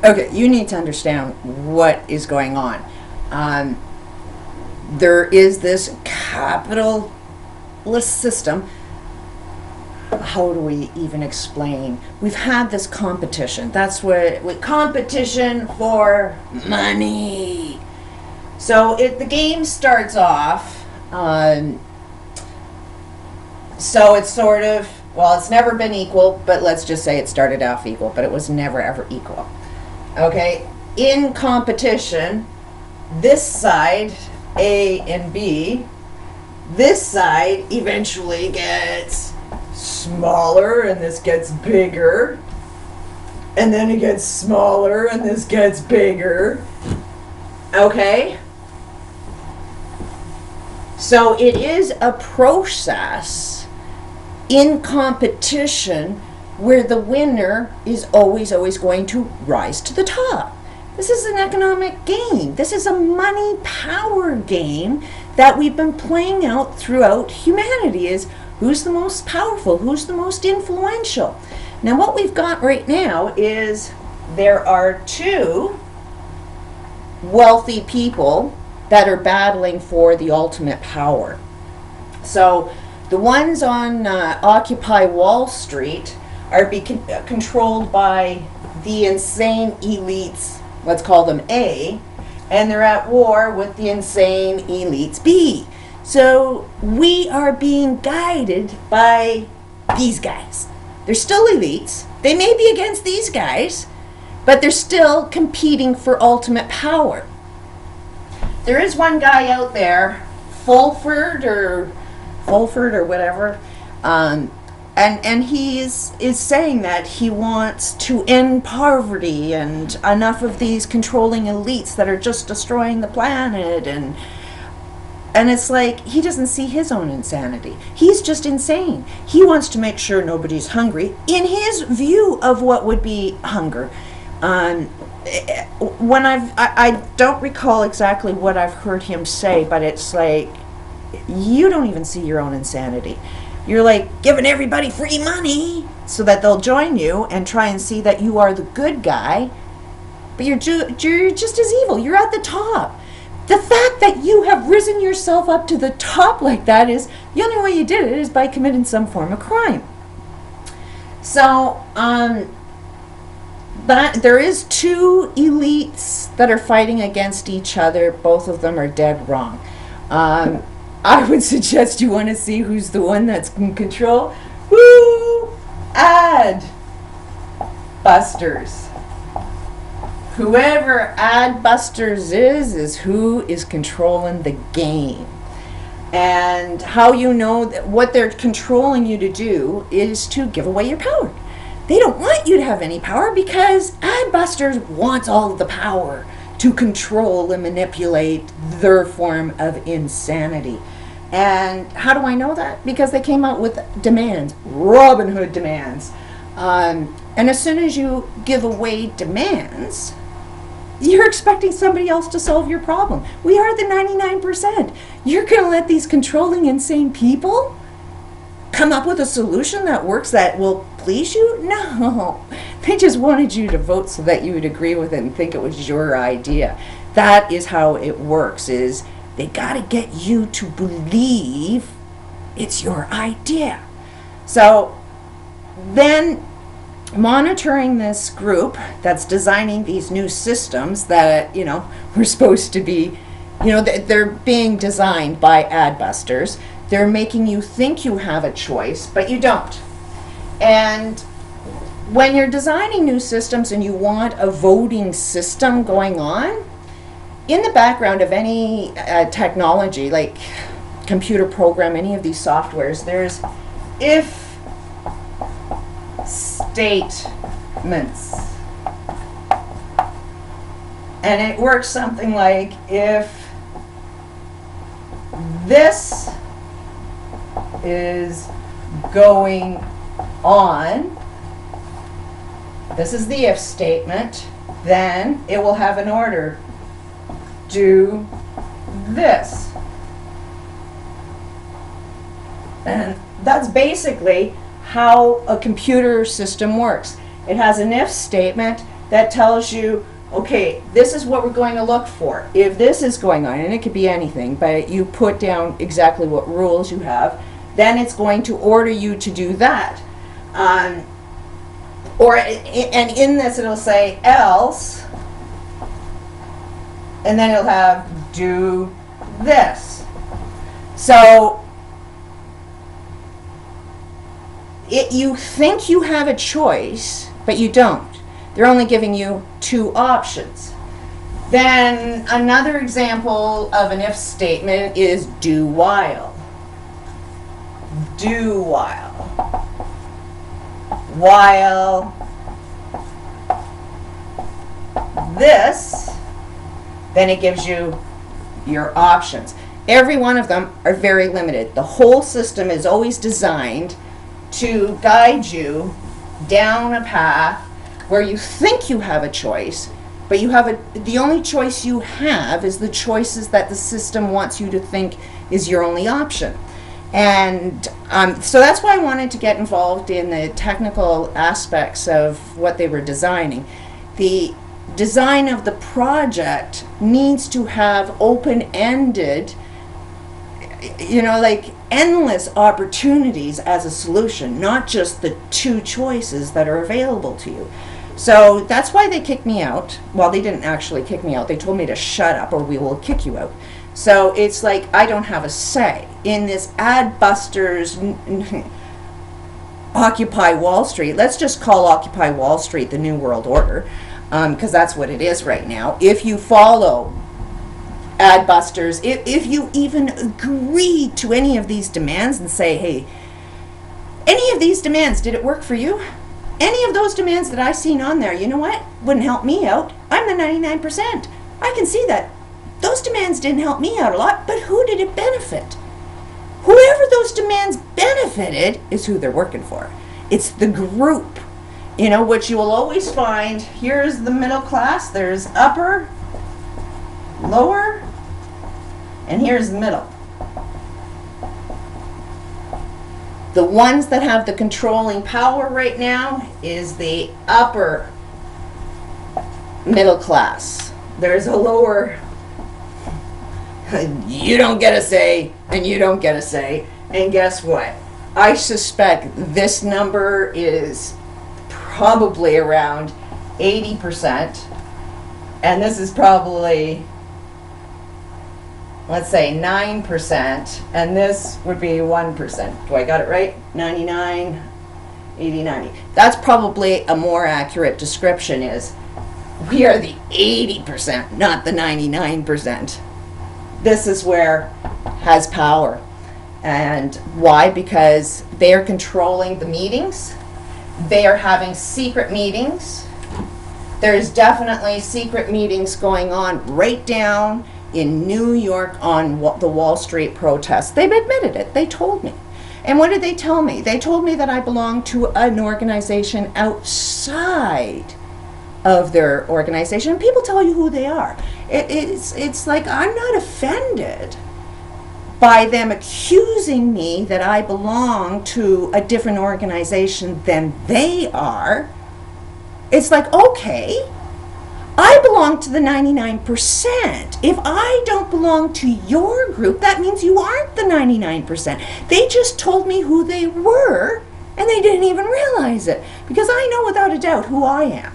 Okay, you need to understand what is going on. There is this capitalist system. How do we even explain? We've had this competition. That's what competition for money. So the game starts off. So it's sort of, well, it's never been equal, but let's just say it started off equal, but it was never ever equal. Okay, in competition, this side, A and B, this side eventually gets smaller and this gets bigger, and then it gets smaller and this gets bigger. Okay? So it is a process in competition where the winner is always going to rise to the top. This is an economic game. This is a money power game that we've been playing out throughout humanity, is who's the most powerful, who's the most influential. Now what we've got right now is there are two wealthy people that are battling for the ultimate power. So the ones on Occupy Wall Street are controlled by the insane elites, let's call them A, and they're at war with the insane elites B. So we are being guided by these guys. They're still elites. They may be against these guys, but they're still competing for ultimate power. There is one guy out there, Fulford or whatever, and he is saying that he wants to end poverty and enough of these controlling elites that are just destroying the planet, and it's like he doesn't see his own insanity. He's just insane. He wants to make sure nobody's hungry in his view of what would be hunger. When I don't recall exactly what I've heard him say, but it's like, you don't even see your own insanity. You're like giving everybody free money so that they'll join you and try and see that you are the good guy, but you're just as evil. You're at the top. The fact that you have risen yourself up to the top like that is, the only way you did it is by committing some form of crime. So, but there is two elites that are fighting against each other. Both of them are dead wrong. I would suggest you want to see who's the one that's in control. Woo! Adbusters. Whoever Adbusters is who is controlling the game. And how you know that what they're controlling you to do is to give away your power. They don't want you to have any power because Adbusters wants all of the power to control and manipulate their form of insanity. And how do I know that? Because they came out with demands, Robin Hood demands. And as soon as you give away demands, you're expecting somebody else to solve your problem. We are the 99%. You're going to let these controlling, insane people come up with a solution that works, that will please you? No. They just wanted you to vote so that you would agree with it and think it was your idea. That is how it works, is they got to get you to believe it's your idea. So then monitoring this group that's designing these new systems that, we're supposed to be, they're being designed by Adbusters. They're making you think you have a choice, but you don't. And when you're designing new systems and you want a voting system going on, in the background of any technology, like computer program, any of these softwares, there's if statements. And it works something like, if this is going on, this is the if statement, then it will have an order. Do this. And that's basically how a computer system works. It has an if statement, that tells you, okay, this is what we're going to look for. If this is going on, and it could be anything, but you put down exactly what rules you have, then it's going to order you to do that. And in this it'll say else, and then it'll have do this. So you think you have a choice, but you don't. They're only giving you two options. Then another example of an if statement is do while. Do while. While this, then it gives you your options. Every one of them are very limited. The whole system is always designed to guide you down a path where you think you have a choice, but the only choice you have is the choices that the system wants you to think is your only option. And so that's why I wanted to get involved in the technical aspects of what they were designing. The design of the project needs to have open-ended, like endless opportunities as a solution, not just the two choices that are available to you. So that's why they kicked me out. Well, they didn't actually kick me out. They told me to shut up or we will kick you out. So it's like I don't have a say in this Adbusters Occupy Wall Street. Let's just call Occupy Wall Street the New World Order, because that's what it is right now. If you follow Adbusters, if you even agree to any of these demands and say, hey, any of these demands, did it work for you? Any of those demands that I've seen on there, you know what? Wouldn't help me out. I'm the 99%. I can see that. Those demands didn't help me out a lot, but who did it benefit? Whoever those demands benefited is who they're working for. It's the group, which you will always find. Here's the middle class. There's upper, lower, and here's the middle. The ones that have the controlling power right now is the upper middle class. There's a lower, you don't get a say, and you don't get a say. And guess what? I suspect this number is probably around 80%, and this is probably, let's say 9%, and this would be 1%. Do I got it right? 99, 80, 90. That's probably a more accurate description, is we are the 80%, not the 99%. This is where has power. And why? Because they are controlling the meetings. They are having secret meetings. There's definitely secret meetings going on right down in New York on the Wall Street protests. They've admitted it. They told me. And what did they tell me? They told me that I belong to an organization outside of their organization. People tell you who they are. It's like I'm not offended by them accusing me that I belong to a different organization than they are. It's like, okay, I belong to the 99%. If I don't belong to your group, that means you aren't the 99%. They just told me who they were, and they didn't even realize it, because I know without a doubt who I am.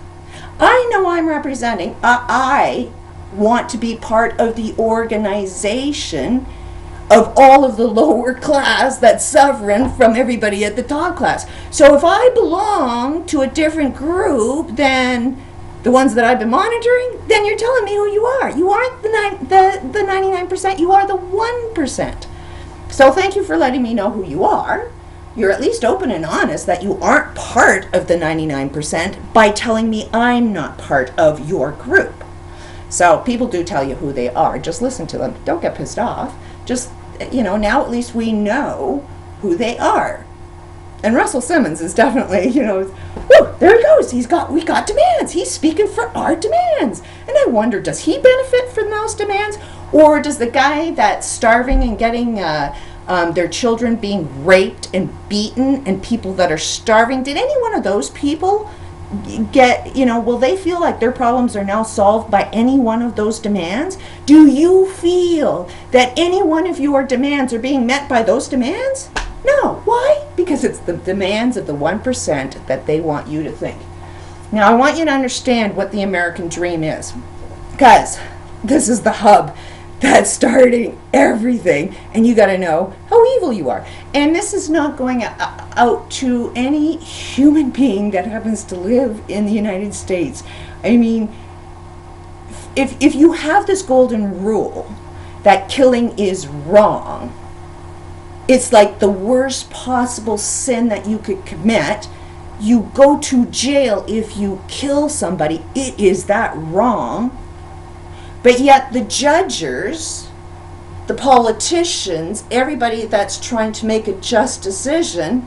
I know I'm representing, I want to be part of the organization of all of the lower class that's suffering from everybody at the top class. So if I belong to a different group than the ones that I've been monitoring, then you're telling me who you are. You aren't the 99%, you are the 1%. So thank you for letting me know who you are. You're at least open and honest that you aren't part of the 99% by telling me I'm not part of your group. So people do tell you who they are. Just listen to them. Don't get pissed off. Just, now at least we know who they are. And Russell Simmons is definitely, whoo, there he goes. We got demands. He's speaking for our demands. And I wonder, does he benefit from those demands? Or does the guy that's starving and getting their children being raped and beaten, and people that are starving, did any one of those people get, will they feel like their problems are now solved by any one of those demands? Do you feel that any one of your demands are being met by those demands? No. Why? Because it's the demands of the 1% that they want you to think. Now, I want you to understand what the American dream is, because this is the hub that's starting everything, and you got to know how evil you are. And this is not going out to any human being that happens to live in the United States. I mean, if you have this golden rule that killing is wrong, it's like the worst possible sin that you could commit. You go to jail if you kill somebody. It is that wrong. But yet the judges, the politicians, everybody that's trying to make a just decision,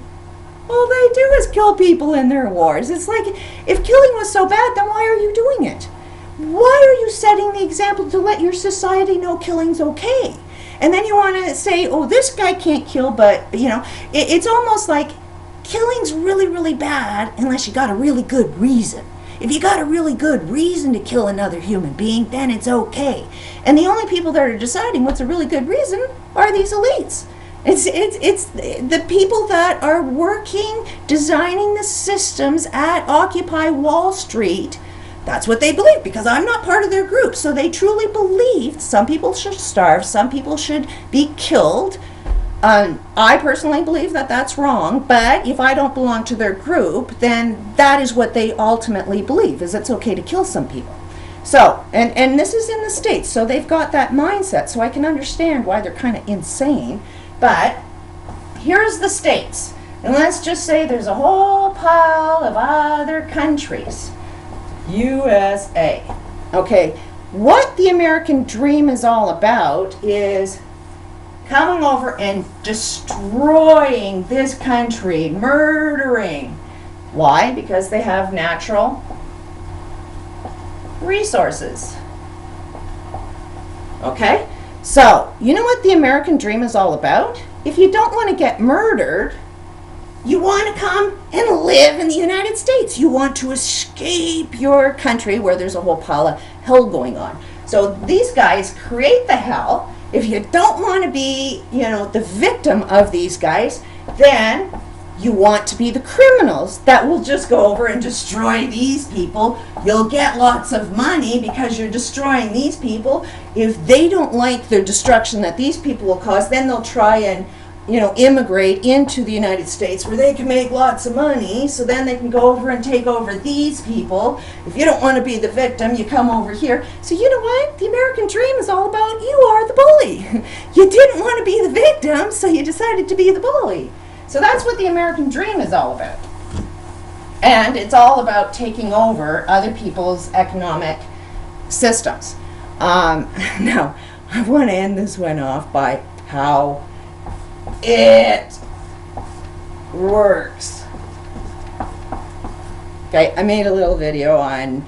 all they do is kill people in their wars. It's like, if killing was so bad, then why are you doing it? Why are you setting the example to let your society know killing's okay? And then you want to say, oh, this guy can't kill, but, it's almost like killing's really, really bad unless you got a really good reason. If you got a really good reason to kill another human being, then it's okay. And the only people that are deciding what's a really good reason are these elites. It's the people that are working, designing the systems at Occupy Wall Street. That's what they believe, because I'm not part of their group. So they truly believe some people should starve, some people should be killed. I personally believe that that's wrong, but if I don't belong to their group, then that is what they ultimately believe, is it's okay to kill some people. So, and this is in the States, so they've got that mindset, so I can understand why they're kind of insane. But here's the States, and let's just say there's a whole pile of other countries. USA. Okay, what the American dream is all about is coming over and destroying this country, murdering. Why? Because they have natural resources. Okay? So, you know what the American dream is all about? If you don't want to get murdered, you want to come and live in the United States. You want to escape your country where there's a whole pile of hell going on. So these guys create the hell. If you don't want to be, the victim of these guys, then you want to be the criminals that will just go over and destroy these people. You'll get lots of money because you're destroying these people. If they don't like the destruction that these people will cause, then they'll try and, immigrate into the United States where they can make lots of money, so then they can go over and take over these people. If you don't want to be the victim, you come over here. So you know what? The American dream is all about you are the bully. You didn't want to be the victim, so you decided to be the bully. So that's what the American dream is all about. And it's all about taking over other people's economic systems. Now, I want to end this one off by how it works. Okay, I made a little video on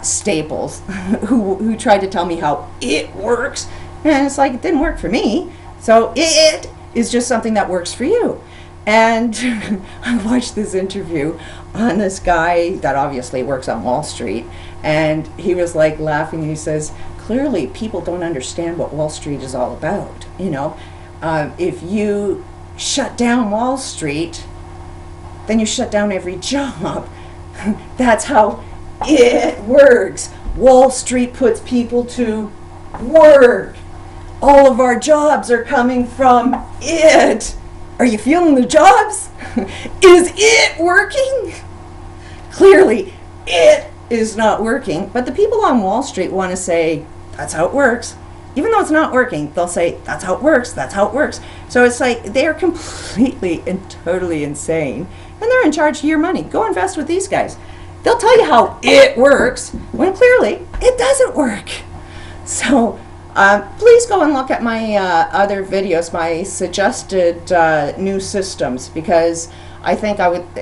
Staples who tried to tell me how it works, and it's like, it didn't work for me, so it is just something that works for you. And I watched this interview on this guy that obviously works on Wall Street, and he was like laughing, and he says, clearly people don't understand what Wall Street is all about. If you shut down Wall Street, then you shut down every job. That's how it works. Wall Street puts people to work. All of our jobs are coming from it. Are you feeling the jobs? Is it working? Clearly, it is not working. But the people on Wall Street want to say, that's how it works. Even though it's not working, they'll say, that's how it works, that's how it works. So it's like, they are completely and totally insane. And they're in charge of your money. Go invest with these guys. They'll tell you how it works, when clearly, it doesn't work. So, please go and look at my other videos, my suggested new systems, because I think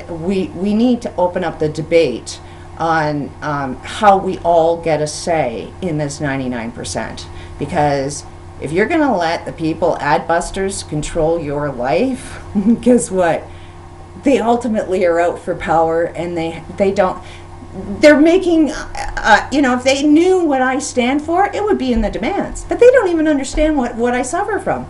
we need to open up the debate on how we all get a say in this 99%. Because if you're going to let the people, Adbusters, control your life, guess what? They ultimately are out for power, and they don't. they're making, if they knew what I stand for, it would be in the demands. But they don't even understand what I suffer from.